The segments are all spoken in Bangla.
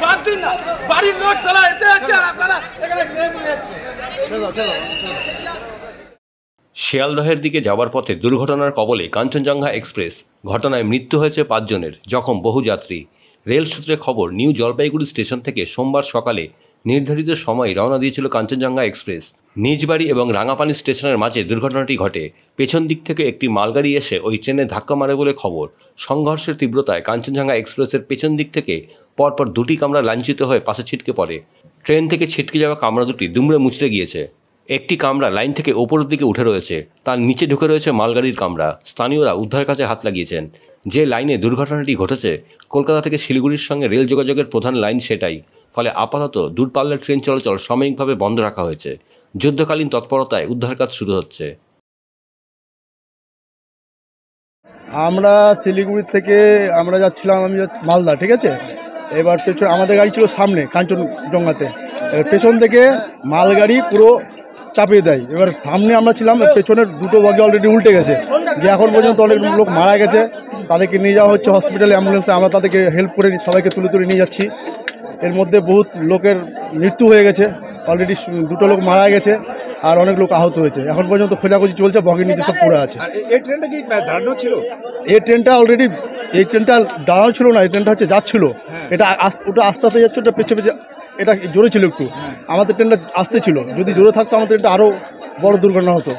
বাদ দিন না, বাড়ির লোক চলা এতে আছে আর আপনারা এখানে শিয়ালদহের দিকে যাওয়ার পথে দুর্ঘটনার কবলে কাঞ্চনজঙ্ঘা এক্সপ্রেস। ঘটনায় মৃত্যু হয়েছে 5 জনের, জখম বহু যাত্রী। রেল সূত্রে খবর, নিউ জলপাইগুড়ি স্টেশন থেকে সোমবার সকালে নির্ধারিত সময়ে রওনা দিয়েছিল কাঞ্চনজঙ্ঘা এক্সপ্রেস। নিজবাড়ি এবং রাঙাপানি স্টেশনের মাঝে দুর্ঘটনাটি ঘটে। পেছন দিক থেকে একটি মালগাড়ি এসে ওই ট্রেনে ধাক্কা মারে বলে খবর। সংঘর্ষের তীব্রতায় কাঞ্চনজঙ্ঘা এক্সপ্রেসের পেছন দিক থেকে পরপর 2টি কামরা লাঞ্ছিত হয়ে পাশে ছিটকে পড়ে। ট্রেন থেকে ছিটকে যাওয়া কামরা দুটি দুমড়ে মুচড়ে গিয়েছে। একটি কামরা লাইন থেকে ওপরের দিকে উঠে রয়েছে, তার নিচে ঢুকে রয়েছে মালগাড়ির কামরা। স্থানীয়রা উদ্ধার কাজে হাত লাগিয়েছেন। যে লাইনে দুর্ঘটনাটি ঘটেছে কলকাতা থেকে শিলিগুড়ির সঙ্গে রেল যোগাযোগের প্রধান লাইন সেটাই, ফলে আপাতত দূরপাল্লার ট্রেন চলাচল সাময়িকভাবে বন্ধ রাখা হয়েছে। যুদ্ধকালীন তৎপরতায় উদ্ধার কাজ শুরু হচ্ছে। আমরা শিলিগুড়ি থেকে আমরা যাচ্ছিলাম, আমি মালদা, ঠিক আছে। এবার পেছনে আমাদের গাড়ি ছিল সামনে কাঞ্চনজঙ্ঘাতে, পেছন থেকে মালগাড়ি পুরো চাপিয়ে দেয়। এবার সামনে আমরা ছিলাম, পেছনের 2টো বগি অলরেডি উল্টে গেছে, যে এখন পর্যন্ত অনেক লোক মারা গেছে। তাদেরকে নিয়ে যাওয়া হচ্ছে হসপিটালে, অ্যাম্বুলেন্সে। আমরা তাদেরকে হেল্প করে সবাইকে তুলে নিয়ে যাচ্ছি। এর মধ্যে বহুত লোকের মৃত্যু হয়ে গেছে, অলরেডি 2টো লোক মারা গেছে আর অনেক লোক আহত হয়েছে। এখন পর্যন্ত খোঁজাখুঁজি চলছে, বগির নিচে সব পড়ে আছে। এই ট্রেনটা কি দাঁড়ানো ছিল? এই ট্রেনটা অলরেডি, এই ট্রেনটা দাঁড়ানো ছিল না, এই ট্রেনটা হচ্ছে যাচ্ছিল। এটা ওটা আস্তে আস্তে যাচ্ছে, ওটা পেছে পেছে, এটা জোরে ছিল একটু। আমাদের ট্রেনটা আসতে ছিল, যদি জোরে থাকতো আমাদের ট্রেনটা আরও বড় দুর্ঘটনা হতো।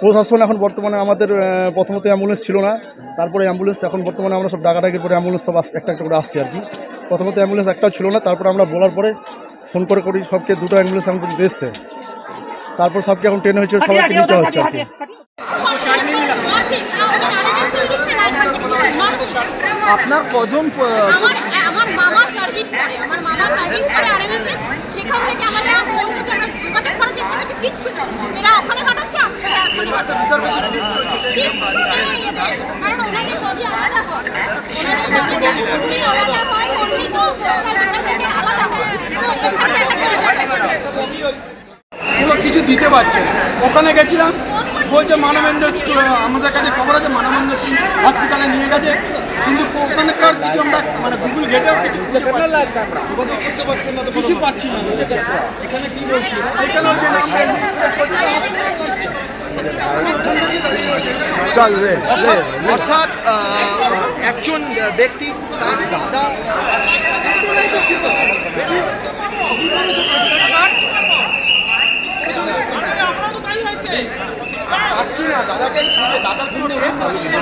প্রশাসন এখন বর্তমানে আমাদের প্রথমত অ্যাম্বুলেন্স ছিল না, তারপরে অ্যাম্বুলেন্স এখন বর্তমানে আমরা সব ডাকাডাকির পরে অ্যাম্বুলেন্স সব একটা একটা করে আসছে আর কি। প্রথমত অ্যাম্বুলেন্স একটাও ছিল না, তারপরে আমরা বলার পরে ফোন করে করি সবকে, 2টো অ্যাম্বুলেন্স এখন পর্যন্ত এসছে। তারপর সবকে এখন ট্রেন হয়েছে, সবাইকে নিচে হচ্ছে আর কি। আপনার কজন? আমার মামা সার্ভিস করে, আরএমএস এ। সেখান থেকে আমাদের ফোন করছে, আমরা যোগাযোগ করার চেষ্টা করছি, কিচ্ছু না। এরা ওখানে পাঠাচ্ছে, আমরা এখানে কারণ ওনাদের বডি আলাদা হয়, ওনাদের বডিটা কর্মী আলাদা হয়, কর্মী তো ডিপার্টমেন্টের আলাদা হয়। পুরো কিছু দিতে পারছে না। ওখানে গেছিলাম, বলছে মানবেন্দ্র, আমাদের কাছে খবর আছে মানবেন্দ্র হসপিটালে নিয়ে গেছে, কিন্তু ওখানকার কিছু আমরা মানে গুগল ঘেটেও কিছু যোগাযোগ করতে পারছি না, কিছু পাচ্ছি না। এখানে কি বলছি, এখানে অর্থাৎ একজন ব্যক্তি তার দাদা পাচ্ছি না, দাদাকে দাদার কোনো পাচ্ছি না।